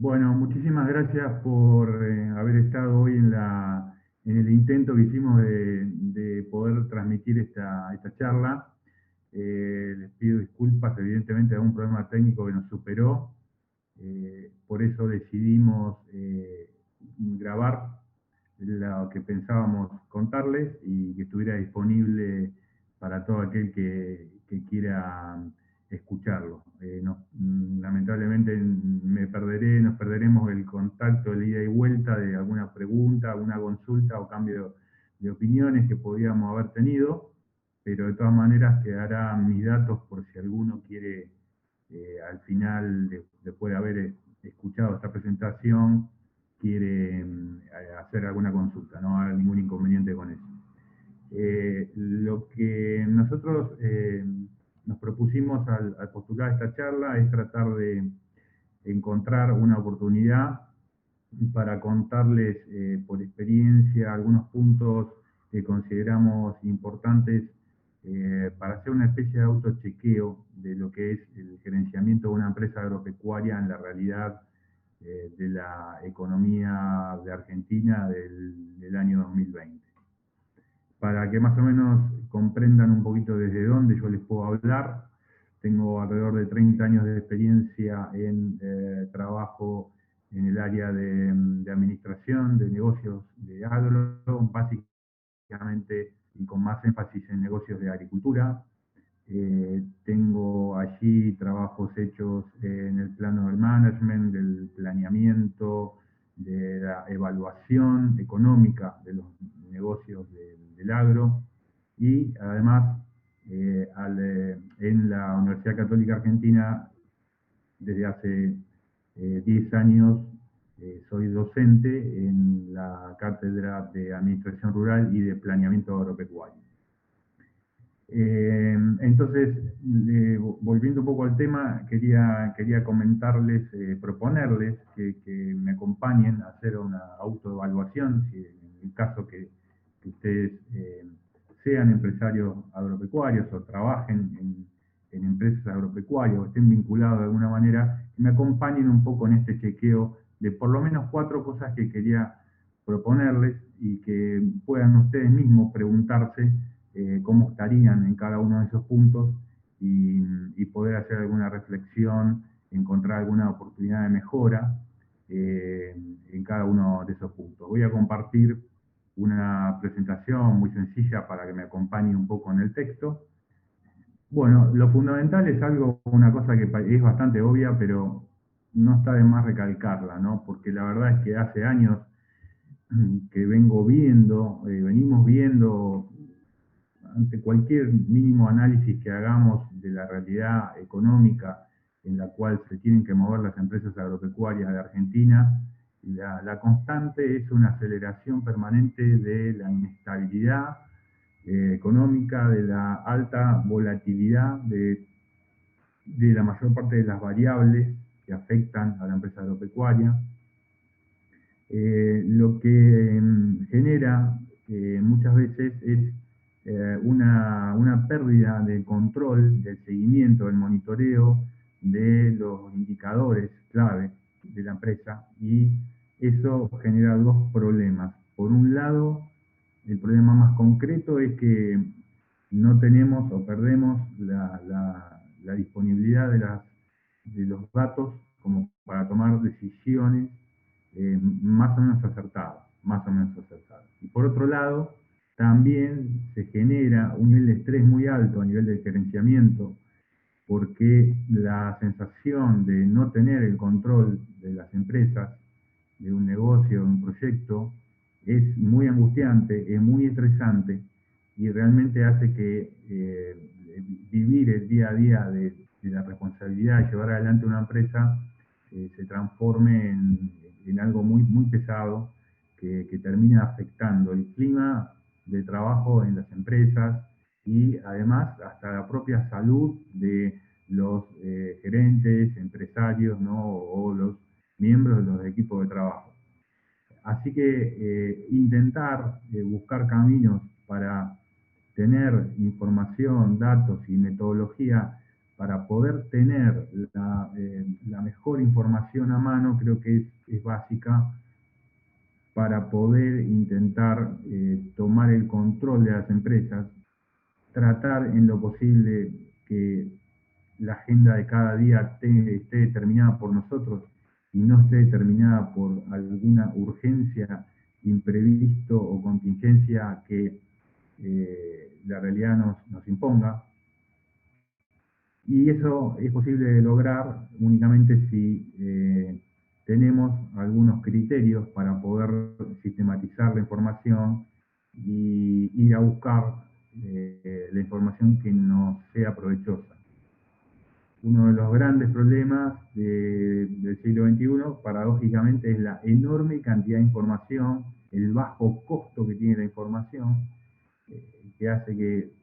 Bueno, muchísimas gracias por haber estado hoy en el intento que hicimos de poder transmitir esta charla. Les pido disculpas, evidentemente, algún problema técnico que nos superó. Por eso decidimos grabar lo que pensábamos contarles y que estuviera disponible para todo aquel que quiera escucharlo. Lamentablemente nos perderemos el contacto, el ida y vuelta de alguna pregunta, alguna consulta o cambio de opiniones que podíamos haber tenido, pero de todas maneras quedarán mis datos por si alguno quiere, al final, después de haber escuchado esta presentación, quiere hacer alguna consulta, no hay ningún inconveniente con eso. Lo que nosotros nos propusimos al postular esta charla es tratar de encontrar una oportunidad para contarles por experiencia algunos puntos que consideramos importantes para hacer una especie de autochequeo de lo que es el gerenciamiento de una empresa agropecuaria en la realidad de la economía de Argentina del año 2020. Para que más o menos comprendan un poquito desde dónde yo les puedo hablar, tengo alrededor de 30 años de experiencia en trabajo en el área de administración, de negocios de agro, básicamente y con más énfasis en negocios de agricultura. Tengo allí trabajos hechos en el plano del management, del planeamiento, de la evaluación económica de los negocios del agro y además en la Universidad Católica Argentina desde hace 10 años soy docente en la Cátedra de Administración Rural y de Planeamiento Agropecuario. Entonces, volviendo un poco al tema, quería comentarles, proponerles que me acompañen a hacer una autoevaluación, si en el caso que ustedes sean empresarios agropecuarios o trabajen en empresas agropecuarias o estén vinculados de alguna manera, que me acompañen un poco en este chequeo de por lo menos 4 cosas que quería proponerles y que puedan ustedes mismos preguntarse cómo estarían en cada uno de esos puntos y poder hacer alguna reflexión, encontrar alguna oportunidad de mejora en cada uno de esos puntos. Voy a compartir una presentación muy sencilla para que me acompañe un poco en el texto. Bueno, lo fundamental es una cosa que es bastante obvia, pero no está de más recalcarla, ¿no? Porque la verdad es que hace años que venimos viendo ante cualquier mínimo análisis que hagamos de la realidad económica en la cual se tienen que mover las empresas agropecuarias de Argentina, la constante es una aceleración permanente de la inestabilidad económica, de la alta volatilidad de la mayor parte de las variables que afectan a la empresa agropecuaria, lo que genera muchas veces es una pérdida de control, del seguimiento, del monitoreo de los indicadores clave de la empresa, y eso genera dos problemas. Por un lado, el problema más concreto es que no tenemos o perdemos la disponibilidad de los datos como para tomar decisiones más o menos acertadas, más o menos acertadas. Y por otro lado, también se genera un nivel de estrés muy alto a nivel de gerenciamiento, porque la sensación de no tener el control de las empresas, de un negocio, de un proyecto, es muy angustiante, es muy estresante y realmente hace que vivir el día a día de la responsabilidad de llevar adelante una empresa se transforme en algo muy, muy pesado que termina afectando el clima de trabajo en las empresas y además hasta la propia salud de los gerentes, empresarios, ¿no? O los miembros de los equipos de trabajo. Así que intentar buscar caminos para tener información, datos y metodología para poder tener la mejor información a mano, creo que es básica para poder intentar tomar el control de las empresas, tratar en lo posible que la agenda de cada día esté determinada por nosotros y no esté determinada por alguna urgencia, imprevisto o contingencia que la realidad nos imponga. Y eso es posible de lograr únicamente si tenemos algunos criterios para poder sistematizar la información y ir a buscar la información que nos sea provechosa. Uno de los grandes problemas del siglo XXI, paradójicamente, es la enorme cantidad de información, el bajo costo que tiene la información, que hace que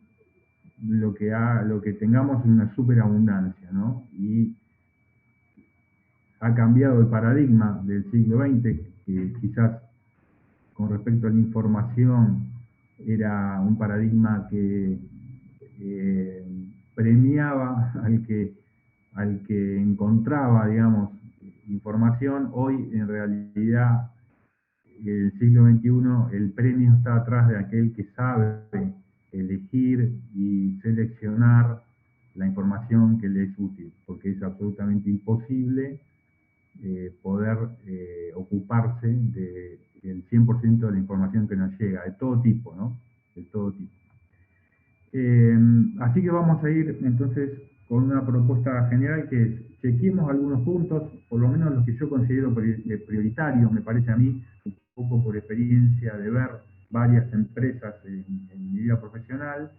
lo que tengamos es una superabundancia, ¿no? Y ha cambiado el paradigma del siglo XX, que quizás con respecto a la información era un paradigma que premiaba al que encontraba, digamos, información. Hoy, en realidad, el siglo XXI, el premio está atrás de aquel que sabe elegir y seleccionar la información que le es útil, porque es absolutamente imposible poder ocuparse del 100% de la información que nos llega, de todo tipo, ¿no? De todo tipo. Así que vamos a ir entonces con una propuesta general que es: chequemos algunos puntos, por lo menos los que yo considero prioritarios, me parece a mí, un poco por experiencia de ver varias empresas en mi vida profesional,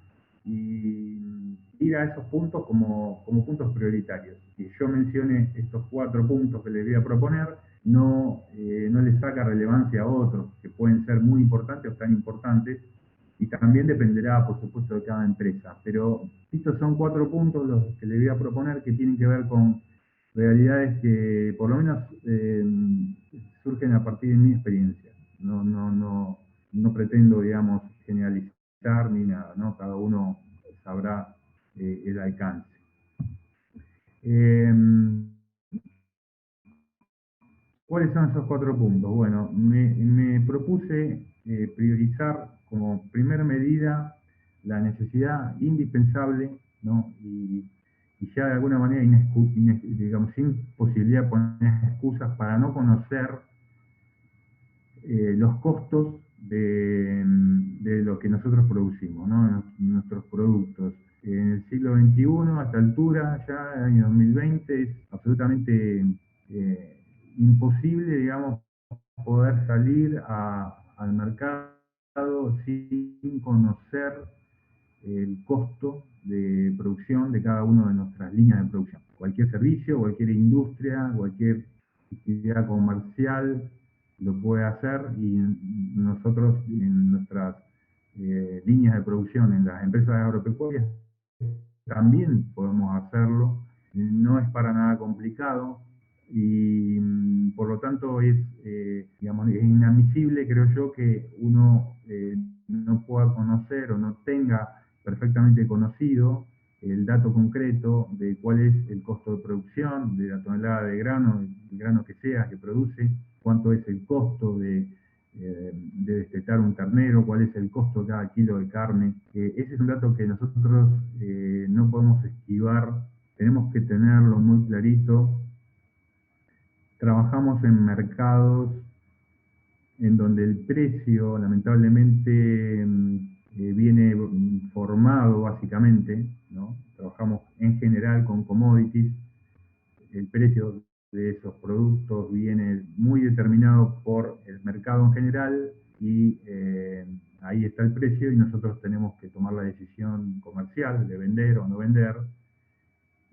y ir a esos puntos como puntos prioritarios. Si yo mencione estos 4 puntos que les voy a proponer, no les saca relevancia a otros que pueden ser muy importantes o tan importantes, y también dependerá, por supuesto, de cada empresa. Pero estos son 4 puntos los que les voy a proponer, que tienen que ver con realidades que por lo menos surgen a partir de mi experiencia. No pretendo, digamos, generalizar ni nada, ¿no? Cada uno sabrá el alcance. ¿Cuáles son esos 4 puntos? Bueno, me propuse priorizar como primer medida la necesidad indispensable, ¿no? Y ya de alguna manera, digamos, sin posibilidad de poner excusas, para no conocer los costos de lo que nosotros producimos, ¿no? Nuestros productos. En el siglo XXI, a esta altura, ya en el año 2020, es absolutamente imposible, digamos, poder salir al mercado sin conocer el costo de producción de cada una de nuestras líneas de producción. Cualquier servicio, cualquier industria, cualquier actividad comercial lo puede hacer, y nosotros en nuestras líneas de producción, en las empresas agropecuarias, también podemos hacerlo. No es para nada complicado y por lo tanto digamos, es inadmisible, creo yo, que uno no pueda conocer o no tenga perfectamente conocido el dato concreto de cuál es el costo de producción de la tonelada de grano, el grano que sea que produce, cuánto es el costo de destetar un ternero, cuál es el costo de cada kilo de carne. Ese es un dato que nosotros no podemos esquivar, tenemos que tenerlo muy clarito. Trabajamos en mercados en donde el precio, lamentablemente, viene formado básicamente, ¿no? Trabajamos en general con commodities. El precio de esos productos viene muy determinado por el mercado en general, y ahí está el precio, y nosotros tenemos que tomar la decisión comercial de vender o no vender.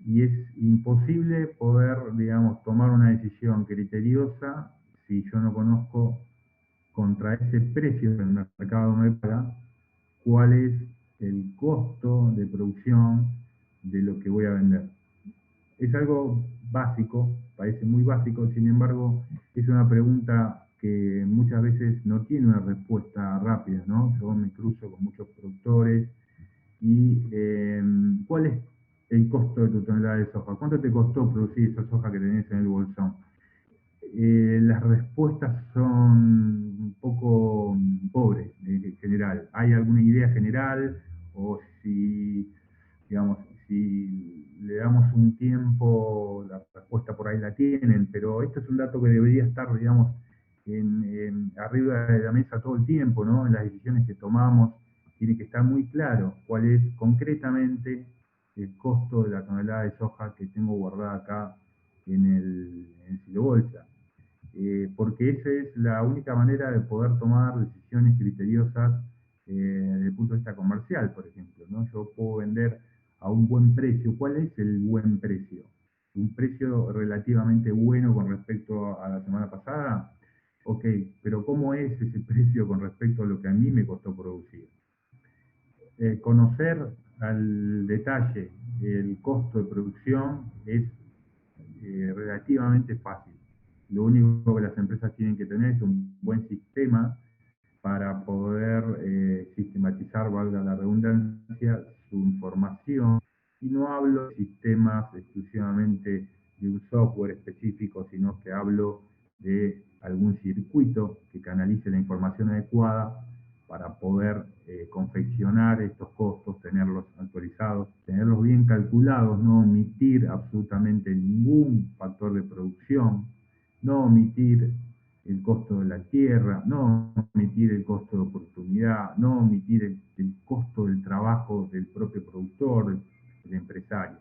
Y es imposible poder, digamos, tomar una decisión criteriosa si yo no conozco, contra ese precio que el mercado me paga, cuál es el costo de producción de lo que voy a vender. Es algo básico, parece muy básico, sin embargo, es una pregunta que muchas veces no tiene una respuesta rápida, ¿no? Yo me cruzo con muchos productores y ¿cuál es el costo de tu tonelada de soja. ¿Cuánto te costó producir esa soja que tenés en el bolsón? Las respuestas son un poco pobres en general. ¿Hay alguna idea general? O si, digamos, si le damos un tiempo, la respuesta por ahí la tienen, pero esto es un dato que debería estar, digamos, arriba de la mesa todo el tiempo, ¿no? En las decisiones que tomamos, tiene que estar muy claro cuál es concretamente el costo de la tonelada de soja que tengo guardada acá en el silo bolsa. Porque esa es la única manera de poder tomar decisiones criteriosas desde el punto de vista comercial, por ejemplo, ¿no? Yo puedo vender a un buen precio. ¿Cuál es el buen precio? Un precio relativamente bueno con respecto a la semana pasada. Ok, pero ¿cómo es ese precio con respecto a lo que a mí me costó producir? Conocer al detalle el costo de producción es relativamente fácil. Lo único que las empresas tienen que tener es un buen sistema para poder sistematizar, valga la redundancia, su información. Y no hablo de sistemas exclusivamente de un software específico, sino que hablo de algún circuito que canalice la información adecuada para poder confeccionar estos costos, tenerlos actualizados, tenerlos bien calculados, no omitir absolutamente ningún factor de producción, no omitir el costo de la tierra, no omitir el costo de oportunidad, no omitir el costo del trabajo del propio productor, del empresario,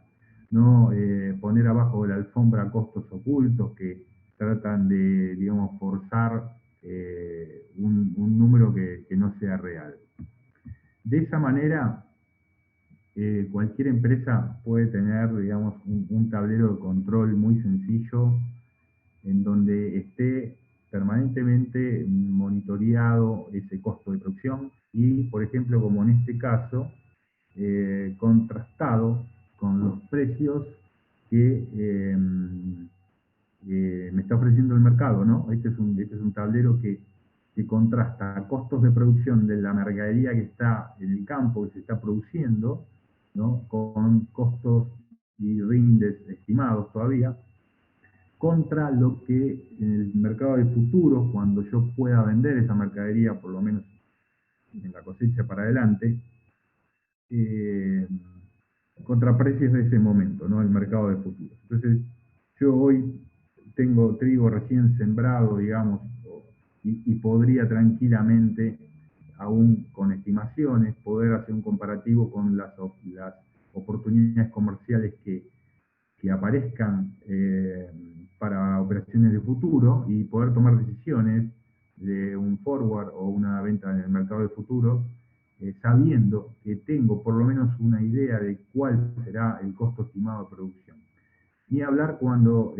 no poner abajo de la alfombra costos ocultos que tratan de, digamos, forzar un número que no sea real. De esa manera, cualquier empresa puede tener, digamos, un tablero de control muy sencillo en donde esté permanentemente monitoreado ese costo de producción y, por ejemplo, como en este caso, contrastado con los precios que me está ofreciendo el mercado, ¿no? Este es un tablero que contrasta costos de producción de la mercadería que está en el campo, que se está produciendo, ¿no? Con costos y rindes estimados todavía, contra lo que en el mercado de futuros, cuando yo pueda vender esa mercadería, por lo menos en la cosecha para adelante, eh, contra precios de ese momento, ¿no? El mercado de futuros. Entonces, yo hoy tengo trigo recién sembrado, digamos, y podría tranquilamente, aún con estimaciones, poder hacer un comparativo con las oportunidades comerciales que aparezcan para operaciones de futuro y poder tomar decisiones de un forward o una venta en el mercado de futuros, sabiendo que tengo por lo menos una idea de cuál será el costo estimado de producción. Ni hablar cuando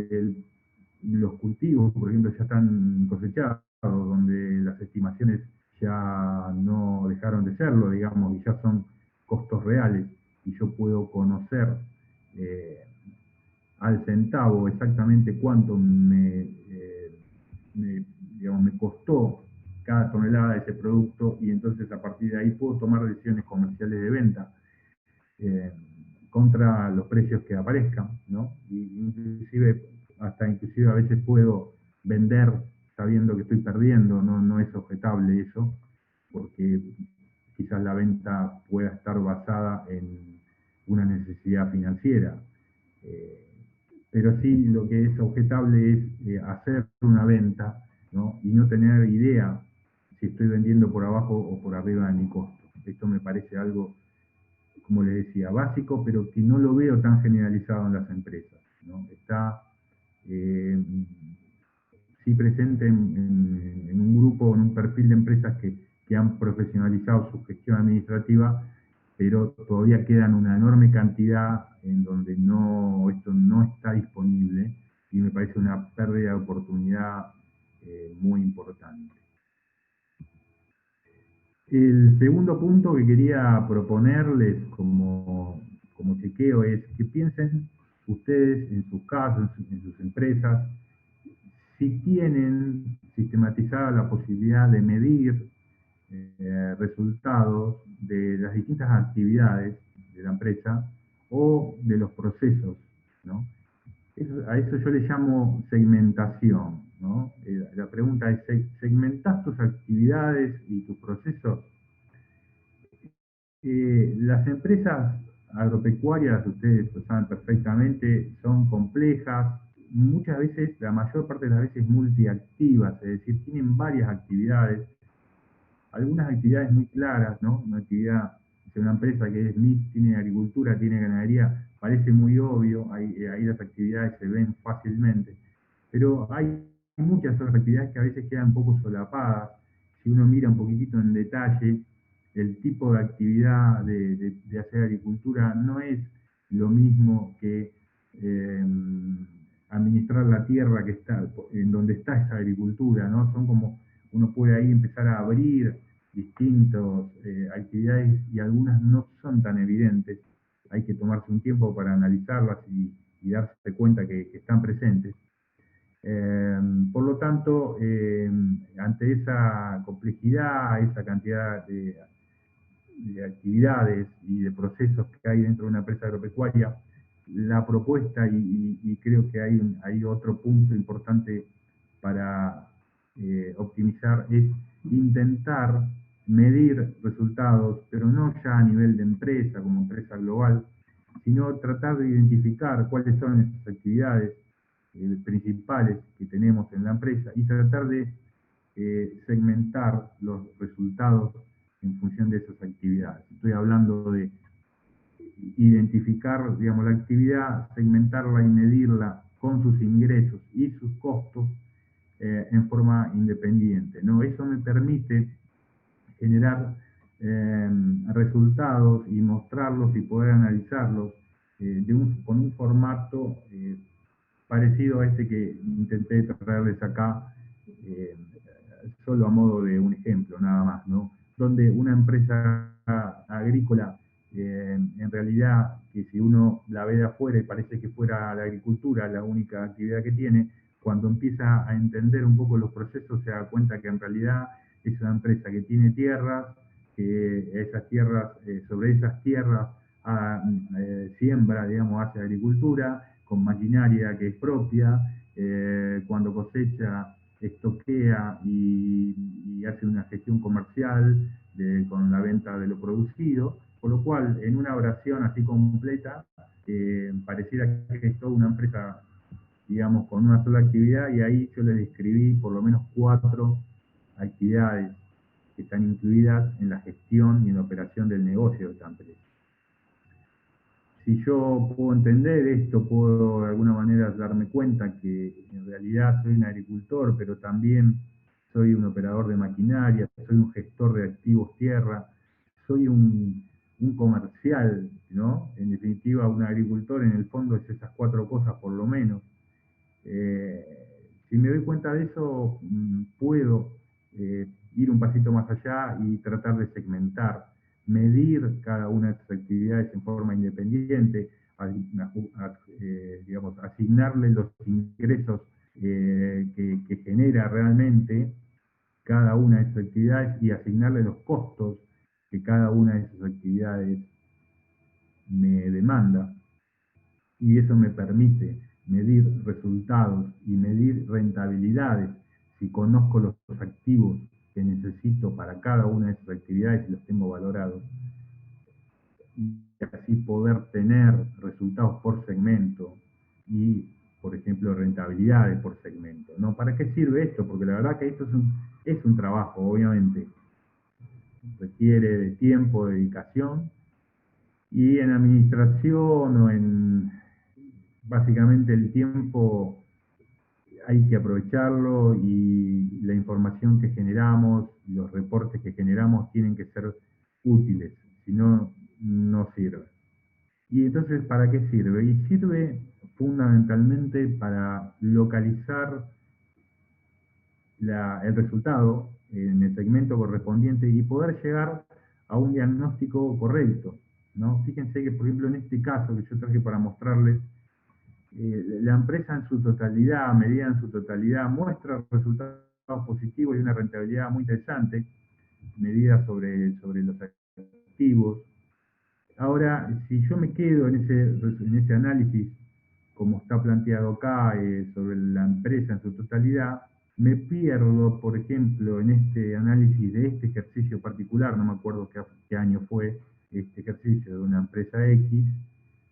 los cultivos, por ejemplo, ya están cosechados, donde las estimaciones ya no dejaron de serlo, digamos, y ya son costos reales, y yo puedo conocer eh, al centavo exactamente cuánto digamos, me costó cada tonelada de ese producto, y entonces a partir de ahí puedo tomar decisiones comerciales de venta eh, contra los precios que aparezcan, ¿no? Y inclusive a veces puedo vender sabiendo que estoy perdiendo, no es objetable eso, porque quizás la venta pueda estar basada en una necesidad financiera. Eh, pero sí lo que es objetable es hacer una venta, ¿no? Y no tener idea si estoy vendiendo por abajo o por arriba de mi costo. Esto me parece algo, como les decía, básico, pero que no lo veo tan generalizado en las empresas, ¿no? Está eh, sí presente en un grupo, en un perfil de empresas que han profesionalizado su gestión administrativa, pero todavía quedan una enorme cantidad en donde esto no está disponible, y me parece una pérdida de oportunidad muy importante. El segundo punto que quería proponerles como chequeo es que piensen ustedes en sus casos, en sus empresas, si tienen sistematizada la posibilidad de medir resultados de las distintas actividades de la empresa, o de los procesos, ¿no? A eso yo le llamo segmentación, ¿no? La pregunta es, ¿segmentás tus actividades y tus procesos? Las empresas agropecuarias, ustedes lo saben perfectamente, son complejas, muchas veces, la mayor parte de las veces multiactivas, es decir, tienen varias actividades, algunas actividades muy claras, ¿no? Una actividad, de una empresa que es mixta, tiene agricultura, tiene ganadería, parece muy obvio, ahí las actividades se ven fácilmente, pero hay muchas otras actividades que a veces quedan un poco solapadas. Si uno mira un poquitito en detalle, el tipo de actividad de hacer agricultura no es lo mismo que eh, administrar la tierra que está, en donde está esa agricultura, ¿no? Son como, uno puede ahí empezar a abrir distintas actividades y algunas no son tan evidentes. Hay que tomarse un tiempo para analizarlas y darse cuenta que están presentes. Eh, por lo tanto, ante esa complejidad, esa cantidad de actividades y de procesos que hay dentro de una empresa agropecuaria, la propuesta, y creo que hay otro punto importante para optimizar, es intentar medir resultados, pero no ya a nivel de empresa, como empresa global, sino tratar de identificar cuáles son esas actividades principales que tenemos en la empresa y tratar de segmentar los resultados en función de esas actividades. Estoy hablando de identificar, digamos, la actividad, segmentarla y medirla con sus ingresos y sus costos en forma independiente, ¿no? Eso me permite generar resultados y mostrarlos y poder analizarlos con un formato parecido a este que intenté traerles acá, eh, solo a modo de un ejemplo, nada más, ¿no? Donde una empresa agrícola, en realidad, que si uno la ve de afuera y parece que fuera la agricultura la única actividad que tiene, cuando empieza a entender un poco los procesos se da cuenta que en realidad es una empresa que tiene tierras, que esas tierras, sobre esas tierras siembra, digamos, hace agricultura, con maquinaria que es propia, cuando cosecha estoquea y hace una gestión comercial con la venta de lo producido, por lo cual en una oración así completa pareciera que es toda una empresa, digamos, con una sola actividad, y ahí yo le describí por lo menos 4 actividades que están incluidas en la gestión y en la operación del negocio de esta empresa. Si yo puedo entender esto, puedo de alguna manera darme cuenta que en realidad soy un agricultor, pero también soy un operador de maquinaria, soy un gestor de activos tierra, soy un comercial, ¿no? En definitiva, un agricultor en el fondo es esas 4 cosas por lo menos. Eh, si me doy cuenta de eso, puedo ir un pasito más allá y tratar de segmentar, medir cada una de esas actividades en forma independiente, digamos, asignarle los ingresos que genera realmente cada una de esas actividades y asignarle los costos que cada una de esas actividades me demanda, y eso me permite medir resultados y medir rentabilidades si conozco los activos que necesito para cada una de esas actividades y los tengo valorados, y así poder tener resultados por segmento y, por ejemplo, rentabilidades por segmento, ¿no? ¿Para qué sirve esto? Porque la verdad que esto es un trabajo, obviamente, requiere de tiempo, dedicación, y en administración o en básicamente el tiempo hay que aprovecharlo, y la información que generamos, los reportes que generamos tienen que ser útiles, si no, no sirve. Y entonces, ¿para qué sirve? Y sirve fundamentalmente para localizar el resultado en el segmento correspondiente y poder llegar a un diagnóstico correcto, ¿no? Fíjense que, por ejemplo, en este caso que yo traje para mostrarles, la empresa en su totalidad, medida en su totalidad, muestra resultados positivos y una rentabilidad muy interesante, medida sobre los activos. Ahora, si yo me quedo en ese análisis, como está planteado acá, sobre la empresa en su totalidad, me pierdo, por ejemplo, en este análisis de este ejercicio particular, no me acuerdo qué año fue este ejercicio de una empresa X,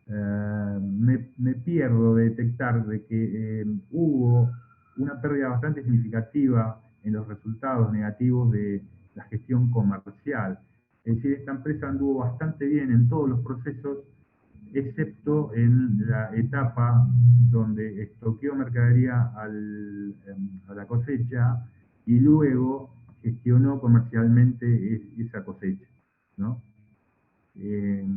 me pierdo de detectar de que hubo una pérdida bastante significativa en los resultados negativos de la gestión comercial. Es decir, esta empresa anduvo bastante bien en todos los procesos, excepto en la etapa donde estoqueó mercadería a la cosecha y luego gestionó comercialmente esa cosecha, ¿no? Eh,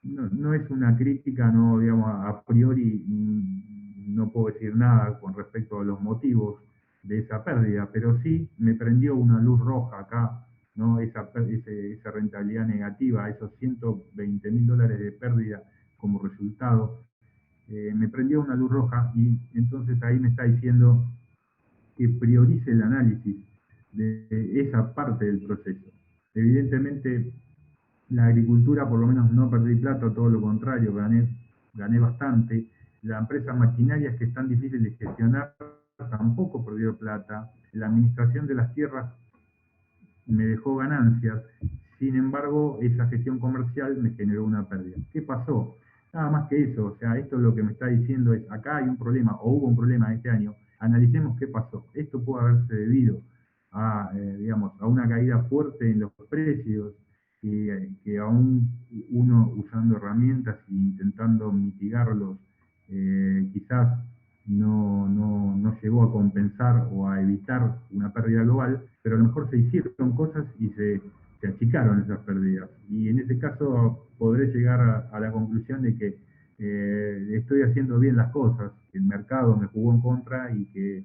no es una crítica, no, digamos, a priori no puedo decir nada con respecto a los motivos de esa pérdida, pero sí me prendió una luz roja acá, ¿no? Esa rentabilidad negativa, esos $120.000 de pérdida como resultado, me prendió una luz roja y entonces ahí me está diciendo que priorice el análisis de esa parte del proceso. Evidentemente, la agricultura, por lo menos no perdí plata, todo lo contrario, gané bastante. La empresa maquinarias, que es tan difícil de gestionar, tampoco perdió plata. La administración de las tierras me dejó ganancias. Sin embargo, esa gestión comercial me generó una pérdida. ¿Qué pasó? Nada más que eso. O sea, esto lo que me está diciendo es, acá hay un problema, o hubo un problema este año, analicemos qué pasó. Esto puede haberse debido a, digamos, a una caída fuerte en los precios, que aún uno usando herramientas e intentando mitigarlos, quizás no llegó a compensar o a evitar una pérdida global, pero a lo mejor se hicieron cosas y se achicaron esas pérdidas. Y en ese caso podré llegar a la conclusión de que estoy haciendo bien las cosas, que el mercado me jugó en contra y que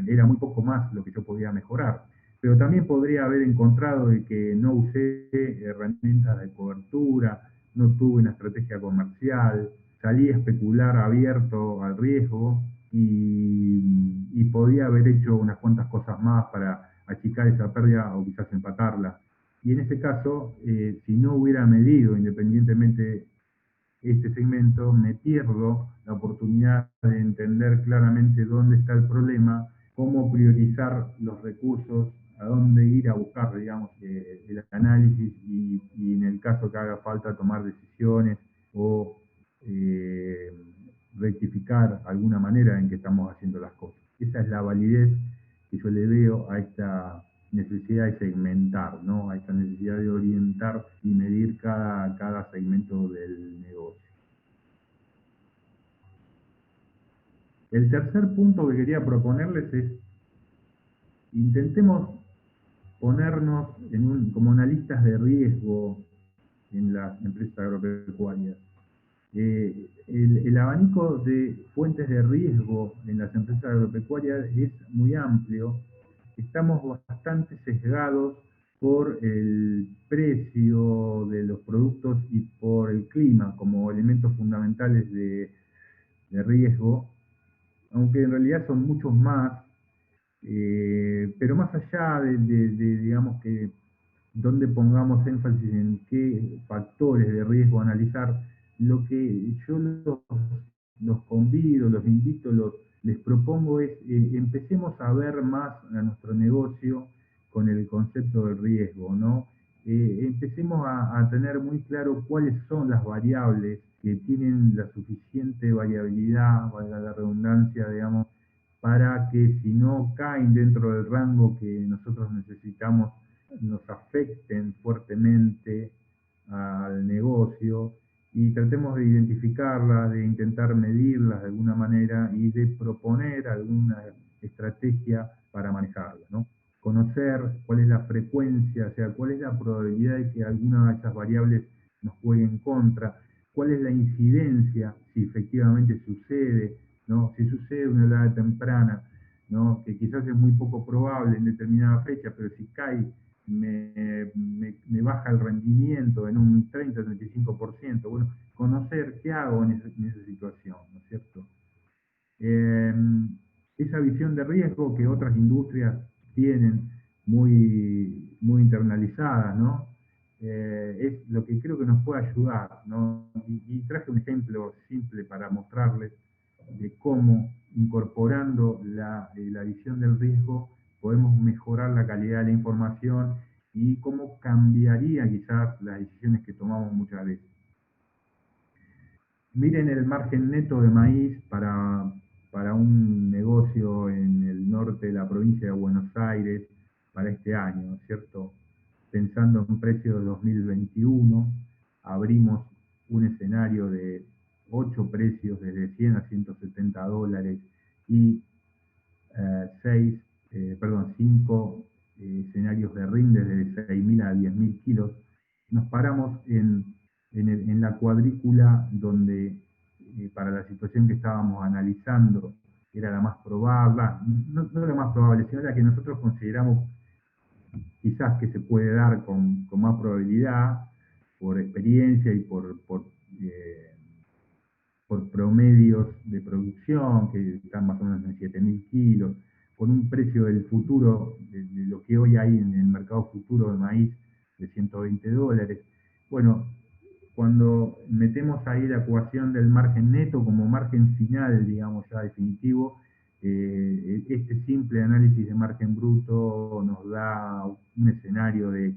era muy poco más lo que yo podía mejorar. Pero también podría haber encontrado de que no usé herramientas de cobertura, no tuve una estrategia comercial, salí a especular abierto al riesgo y podía haber hecho unas cuantas cosas más para achicar esa pérdida o quizás empatarla. Y en ese caso, si no hubiera medido independientemente este segmento, me pierdo la oportunidad de entender claramente dónde está el problema, cómo priorizar los recursos, a dónde ir a buscar, digamos, el análisis y en el caso que haga falta tomar decisiones o eh, rectificar alguna manera en que estamos haciendo las cosas. Esa es la validez que yo le veo a esta necesidad de segmentar, ¿no? A esta necesidad de orientar y medir cada segmento del negocio. El tercer punto que quería proponerles es, intentemos ponernos como analistas de riesgo en las empresas agropecuarias. El abanico de fuentes de riesgo en las empresas agropecuarias es muy amplio. Estamos bastante sesgados por el precio de los productos y por el clima como elementos fundamentales de riesgo, aunque en realidad son muchos más, pero más allá digamos que donde pongamos énfasis en qué factores de riesgo analizar, lo que yo los convido, los invito, les propongo es, empecemos a ver más a nuestro negocio con el concepto de riesgo, ¿no? Empecemos a tener muy claro cuáles son las variables que tienen la suficiente variabilidad, valga la redundancia, digamos, para que si no caen dentro del rango que nosotros necesitamos, nos afecten fuertemente al negocio, y tratemos de identificarlas, de intentar medirlas de alguna manera y de proponer alguna estrategia para manejarlas, ¿no? Conocer cuál es la frecuencia, o sea, cuál es la probabilidad de que alguna de esas variables nos juegue en contra, cuál es la incidencia, si efectivamente sucede, ¿no? Si sucede una helada temprana, ¿no? Que quizás es muy poco probable en determinada fecha, pero si cae me baja el rendimiento en un 30-35%. Bueno, conocer qué hago en esa situación, ¿no es cierto? Eh, Esa visión de riesgo que otras industrias tienen muy internalizada, ¿no? es lo que creo que nos puede ayudar, ¿no? Y traje un ejemplo simple para mostrarles de cómo incorporando la visión del riesgo podemos mejorar la calidad de la información y cómo cambiaría quizás las decisiones que tomamos muchas veces. Miren el margen neto de maíz para un negocio en el norte de la provincia de Buenos Aires para este año, ¿cierto? Pensando en un precio de 2021, abrimos un escenario de 8 precios desde 100 a 170 dólares y 5 escenarios de rinde desde 6.000 a 10.000 kilos. Nos paramos en la cuadrícula donde para la situación que estábamos analizando era la más probable, no la más probable, sino la que nosotros consideramos quizás que se puede dar con más probabilidad por experiencia y por promedios de producción que están más o menos en 7.000 kilos, con un precio del futuro, de lo que hoy hay en el mercado futuro de maíz, de 120 dólares. Bueno, cuando metemos ahí la ecuación del margen neto como margen final, digamos ya definitivo, este simple análisis de margen bruto nos da un escenario de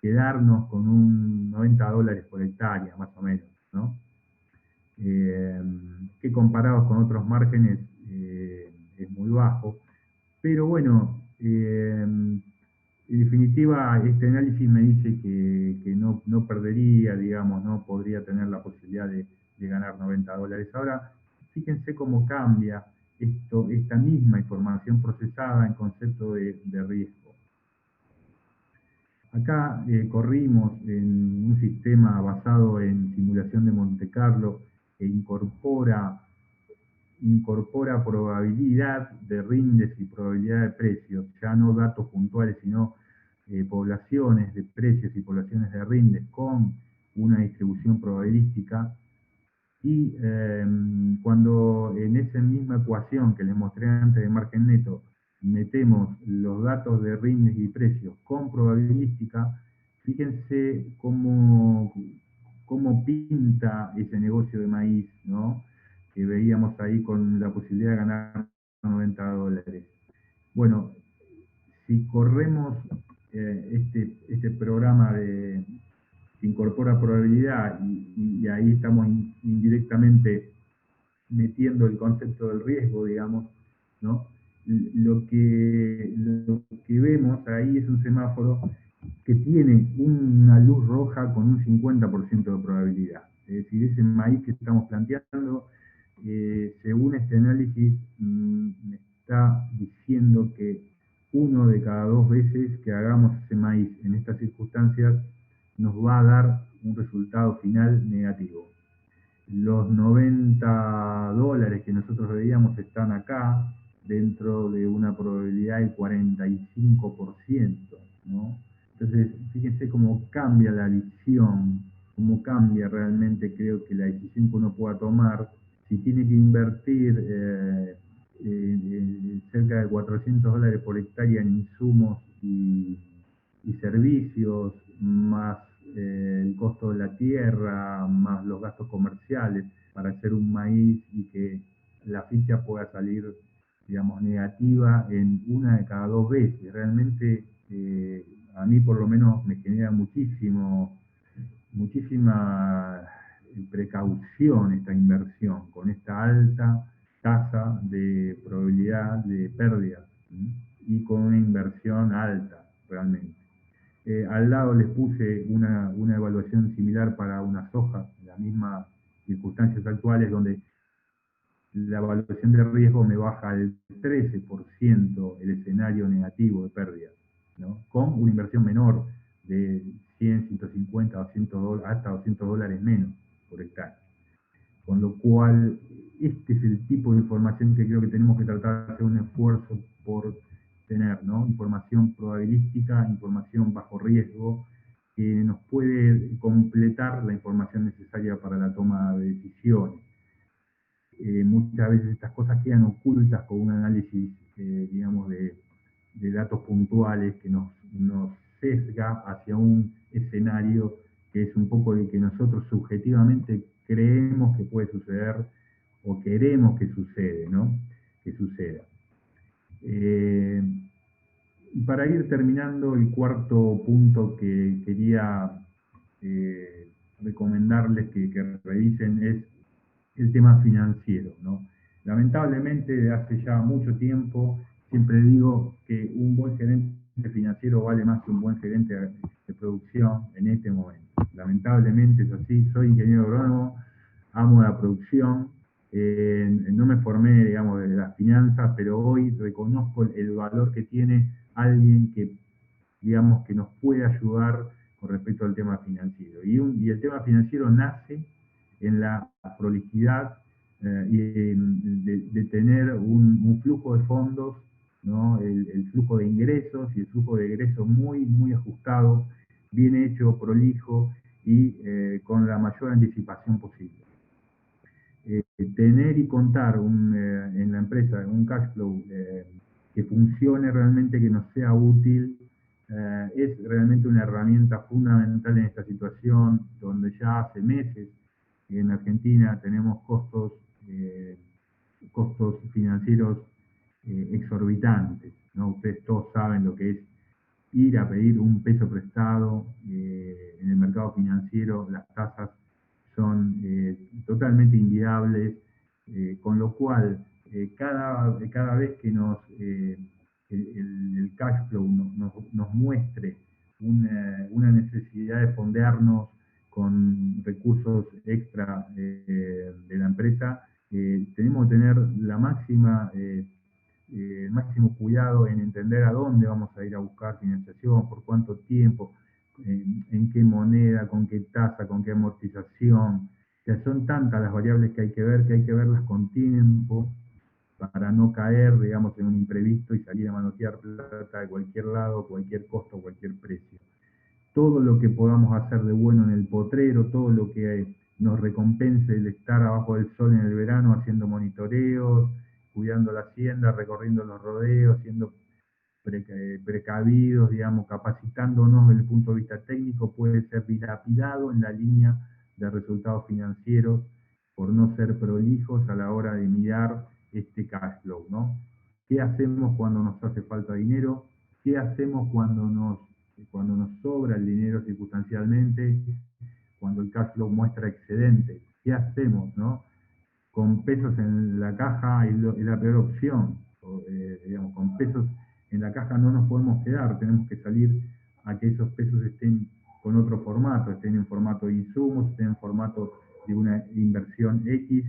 quedarnos con un 90 dólares por hectárea, más o menos, ¿no? Que comparados con otros márgenes es muy bajo. Pero bueno, en definitiva, este análisis me dice que no perdería, digamos, no podría tener la posibilidad de ganar 90 dólares. Ahora, fíjense cómo cambia esta misma información procesada en concepto de riesgo. Acá corrimos en un sistema basado en simulación de Monte Carlo que incorpora probabilidad de rindes y probabilidad de precios, ya no datos puntuales, sino poblaciones de precios y poblaciones de rindes con una distribución probabilística. Y cuando en esa misma ecuación que les mostré antes de margen neto metemos los datos de rindes y precios con probabilística, fíjense cómo pinta ese negocio de maíz, ¿no? Que veíamos ahí con la posibilidad de ganar 90 dólares. Bueno, si corremos este programa que incorpora probabilidad y ahí estamos indirectamente metiendo el concepto del riesgo, digamos, ¿no? Lo que vemos ahí es un semáforo que tiene una luz roja con un 50% de probabilidad. Es decir, ese maíz que estamos planteando, según este análisis, me está diciendo que 1 de cada 2 veces que hagamos ese maíz en estas circunstancias nos va a dar un resultado final negativo. Los 90 dólares que nosotros veíamos están acá, dentro de una probabilidad del 45%, ¿no? Entonces, fíjense cómo cambia la visión, cómo cambia realmente, creo que la decisión que uno pueda tomar, si tiene que invertir cerca de 400 dólares por hectárea en insumos y servicios, más el costo de la tierra, más los gastos comerciales para hacer un maíz y que la ficha pueda salir, digamos, negativa en 1 de cada 2 veces. Realmente a mí por lo menos me genera muchísima precaución esta inversión, con esta alta tasa de probabilidad de pérdida y con una inversión alta realmente. Al lado les puse una evaluación similar para una soja, en las mismas circunstancias actuales, donde la evaluación de riesgo me baja al 13% el escenario negativo de pérdida, ¿no? Con una inversión menor de 100, 150, 200 dólares, hasta 200 dólares menos por hectárea. Con lo cual, este es el tipo de información que creo que tenemos que tratar de hacer un esfuerzo por tener, ¿no? Información probabilística, información bajo riesgo, que nos puede completar la información necesaria para la toma de decisiones. Muchas veces estas cosas quedan ocultas con un análisis, digamos, de datos puntuales que nos sesga hacia un escenario que es un poco el que nosotros subjetivamente creemos que puede suceder o queremos que sucede, ¿no? Que suceda. Para ir terminando, el cuarto punto que quería recomendarles que revisen es el tema financiero, ¿no? Lamentablemente, de hace ya mucho tiempo, siempre digo que un buen gerente financiero vale más que un buen gerente de producción en este momento. Lamentablemente es así, soy ingeniero agrónomo, amo la producción, no me formé, digamos, de las finanzas, pero hoy reconozco el valor que tiene alguien que, digamos, que nos puede ayudar con respecto al tema financiero. Y el tema financiero nace en la prolijidad y de tener un flujo de fondos, ¿no? El flujo de ingresos y el flujo de egresos muy ajustado, bien hecho, prolijo y con la mayor anticipación posible. Tener y contar en la empresa un cash flow que funcione realmente, que nos sea útil, es realmente una herramienta fundamental en esta situación, donde ya hace meses en Argentina tenemos costos financieros exorbitantes, ¿no? Ustedes todos saben lo que es ir a pedir un peso prestado en el mercado financiero. Las tasas son totalmente inviables, con lo cual cada vez que el cash flow nos muestre una necesidad de fondearnos con recursos extra de la empresa, tenemos que tener el máximo cuidado en entender a dónde vamos a ir a buscar financiación, por cuánto tiempo, en qué moneda, con qué tasa, con qué amortización. O sea, son tantas las variables que hay que verlas con tiempo para no caer, digamos, en un imprevisto y salir a manotear plata de cualquier lado, cualquier costo, cualquier precio. Todo lo que podamos hacer de bueno en el potrero, todo lo que nos recompense el estar abajo del sol en el verano haciendo monitoreos, cuidando la hacienda, recorriendo los rodeos, siendo precavidos, digamos, capacitándonos desde el punto de vista técnico, puede ser dilapidado en la línea de resultados financieros por no ser prolijos a la hora de mirar este cash flow, ¿no? ¿Qué hacemos cuando nos hace falta dinero? ¿Qué hacemos cuando nos sobra el dinero circunstancialmente? Cuando el cash flow muestra excedente. ¿Qué hacemos, no? Con pesos en la caja es la peor opción. Digamos, con pesos en la caja no nos podemos quedar, tenemos que salir a que esos pesos estén con otro formato, estén en formato de insumos, estén en formato de una inversión X,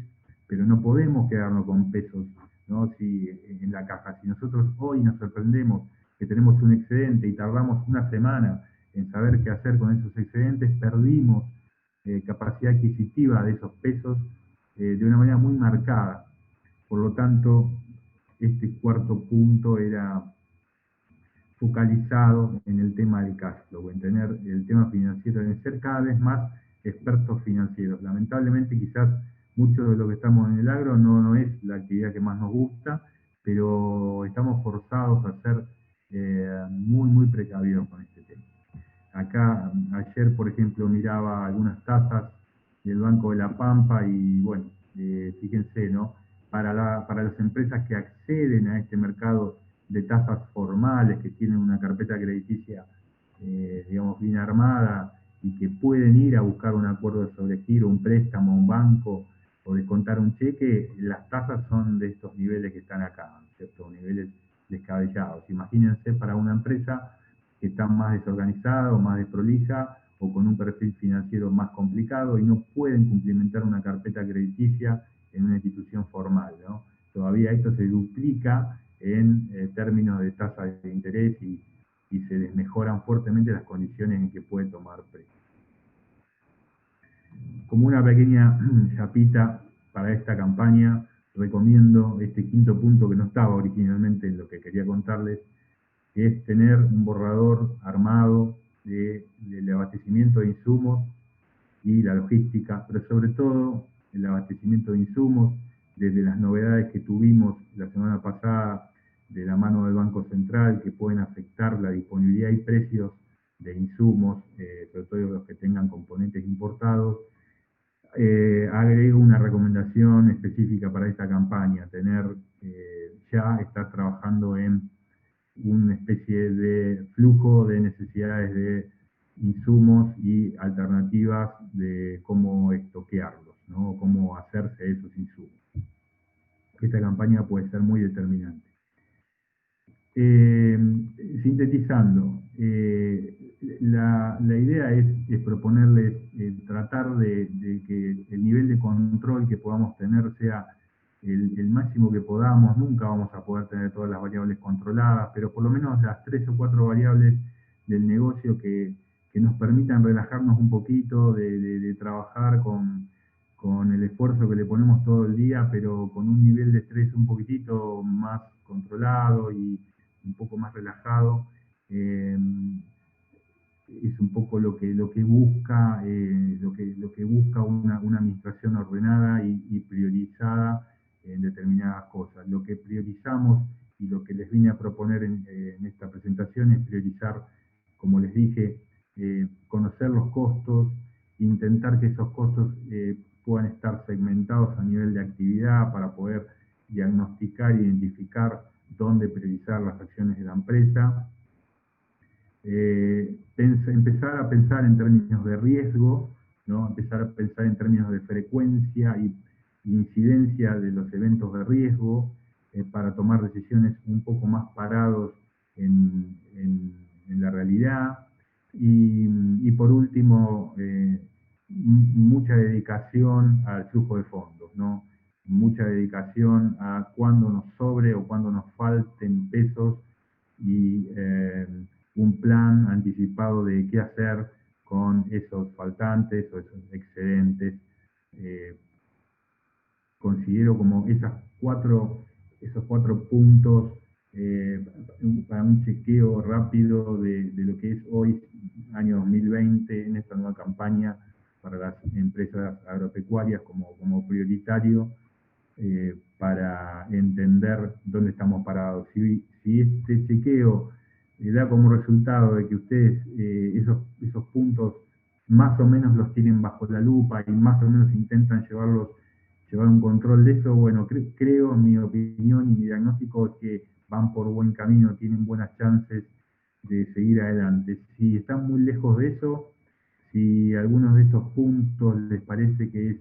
pero no podemos quedarnos con pesos, ¿no? En la caja. Si nosotros hoy nos sorprendemos que tenemos un excedente y tardamos una semana en saber qué hacer con esos excedentes, perdimos capacidad adquisitiva de esos pesos de una manera muy marcada. Por lo tanto, este cuarto punto era focalizado en el tema del cash flow, en tener el tema financiero, en ser cada vez más expertos financieros. Lamentablemente, quizás mucho de lo que estamos en el agro no es la actividad que más nos gusta, pero estamos forzados a ser muy precavidos con este tema. Acá, ayer, por ejemplo, miraba algunas tasas del Banco de la Pampa y, bueno, fíjense, ¿no? Para las empresas que acceden a este mercado de tasas formales, que tienen una carpeta crediticia, digamos, bien armada y que pueden ir a buscar un acuerdo de sobregiro, un préstamo, un banco o descontar un cheque, las tasas son de estos niveles que están acá, ¿cierto? Niveles descabellados. Imagínense para una empresa que está más desorganizada o más desprolija o con un perfil financiero más complicado y no pueden cumplimentar una carpeta crediticia en una institución formal, ¿no? Todavía esto se duplica en términos de tasa de interés y se desmejoran fuertemente las condiciones en que puede tomar préstamo. Como una pequeña chapita para esta campaña, recomiendo este quinto punto que no estaba originalmente en lo que quería contarles, que es tener un borrador armado del abastecimiento de insumos y la logística, pero sobre todo el abastecimiento de insumos, desde las novedades que tuvimos la semana pasada de la mano del Banco Central, que pueden afectar la disponibilidad y precios de insumos, sobre todo los que tengan componentes importados. Agrego una recomendación específica para esta campaña, estar trabajando en una especie de flujo de necesidades de insumos y alternativas de cómo estoquearlos, ¿no? Cómo hacerse esos insumos. Esta campaña puede ser muy determinante. Sintetizando, la idea es proponerles tratar de que el nivel de control que podamos tener sea el máximo que podamos. Nunca vamos a poder tener todas las variables controladas, pero por lo menos las 3 o 4 variables del negocio que nos permitan relajarnos un poquito, de trabajar con el esfuerzo que le ponemos todo el día, pero con un nivel de estrés un poquitito más controlado y un poco más relajado. Es un poco lo que busca una administración ordenada y priorizada en determinadas cosas. Lo que priorizamos y lo que les vine a proponer en esta presentación es priorizar, como les dije, conocer los costos, intentar que esos costos puedan estar segmentados a nivel de actividad para poder diagnosticar e identificar dónde priorizar las acciones de la empresa. Empezar a pensar en términos de riesgo, ¿no? Empezar a pensar en términos de frecuencia y incidencia de los eventos de riesgo para tomar decisiones un poco más parados en la realidad. Y por último, mucha dedicación al flujo de fondos, ¿no? Mucha dedicación a cuándo nos sobre o cuándo nos falten pesos y un plan anticipado de qué hacer con esos faltantes o esos excedentes. Considero como esos cuatro puntos para un chequeo rápido de lo que es hoy, año 2020, en esta nueva campaña para las empresas agropecuarias como prioritario, para entender dónde estamos parados. Si este chequeo da como resultado de que ustedes esos puntos más o menos los tienen bajo la lupa y más o menos intentan llevar un control de eso, bueno, creo, en mi opinión y mi diagnóstico, es que van por buen camino, tienen buenas chances de seguir adelante. Si están muy lejos de eso, si algunos de estos puntos les parece que es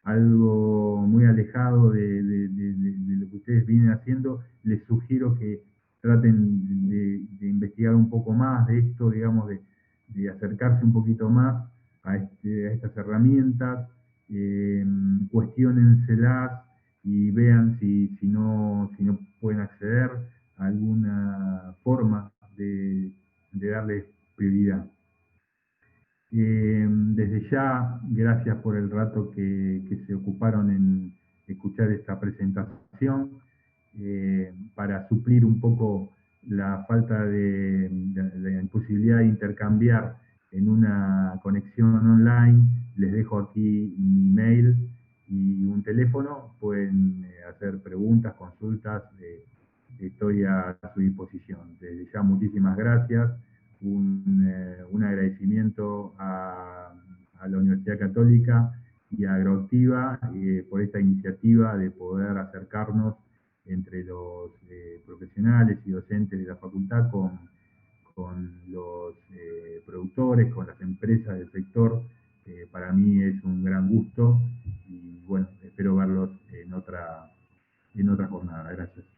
algo muy alejado de lo que ustedes vienen haciendo, les sugiero que traten de investigar un poco más de esto, digamos, de acercarse un poquito más a estas herramientas, cuestiónenselas y vean si no pueden acceder a alguna forma de darles prioridad. Desde ya, gracias por el rato que se ocuparon en escuchar esta presentación, para suplir un poco la falta de posibilidad de intercambiar en una conexión online. Les dejo aquí mi mail y un teléfono, pueden hacer preguntas, consultas, estoy a su disposición. Desde ya, muchísimas gracias. Un agradecimiento a la Universidad Católica y a Agroactiva por esta iniciativa de poder acercarnos entre los profesionales y docentes de la facultad con los productores, con las empresas del sector. Para mí es un gran gusto y bueno, espero verlos en otra jornada. Gracias.